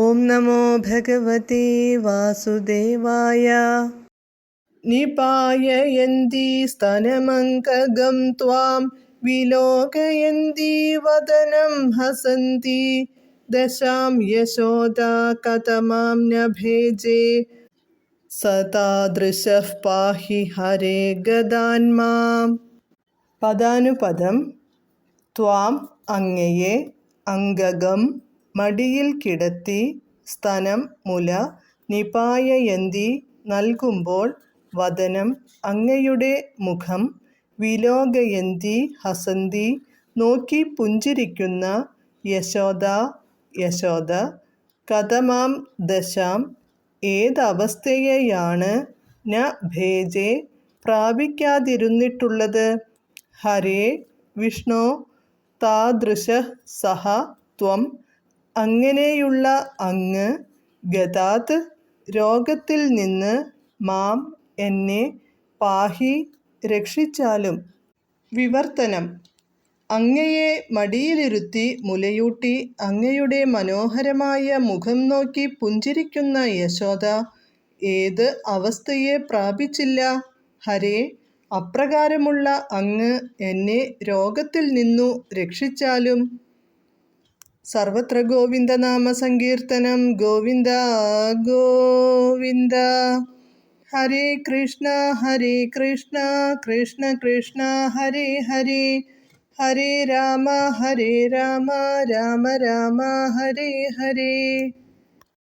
ഓം നമോ ഭഗവതേ വാസുദേവായ. നിപായയന്തി സ്തനമങ്കഗം ത്വാം വിലോകയന്തി വദനം ഹസന്തി ദശാം യശോദാ കതമാം ന ഭേജേ സതാദൃശഃ പാഹി ഹരേ ഗദാന്മാം. പദാനുപദം. ത്വാം അങ്ങയെ, അംഗകം മടിയിൽ കിടത്തി, സ്തനം മുല, നിപായയന്തി നൽകുമ്പോൾ, വദനം അങ്ങയുടെ മുഖം, വിലോകയന്തി ഹസന്തി നോക്കി പുഞ്ചിരിക്കുന്ന, യശോദ യശോദ, കതമാം ദശാം ഏതവസ്ഥയെയാണ്, ന ഭേജേ പ്രാപിക്കാതിരുന്നിട്ടുള്ളത്, ഹരേ വിഷ്ണോ താദൃശഃ സഹ ത്വം അങ്ങനെയുള്ള അങ്ങ്, ഗതാത് രോഗത്തിൽ നിന്ന്, മാം എന്നെ, പാഹി രക്ഷിച്ചാലും. വിവർത്തനം. അങ്ങയെ മടിയിലിരുത്തി മുലയൂട്ടി അങ്ങയുടെ മനോഹരമായ മുഖം നോക്കി പുഞ്ചിരിക്കുന്ന യശോദ ഏത് അവസ്ഥയെ പ്രാപിച്ചില്ല, ഹരേ അപ്രകാരമുള്ള അങ്ങ് എന്നെ രോഗത്തിൽ നിന്നു രക്ഷിച്ചാലും. സർവത്ര ഗോവിന്ദനാമ സങ്കീർത്തനം. ഗോവിന്ദ ഗോവിന്ദ. ഹരേ കൃഷ്ണ കൃഷ്ണ കൃഷ്ണ ഹരേ ഹരേ, ഹരേ രാമ രാമ രാമ ഹരേ ഹരേ.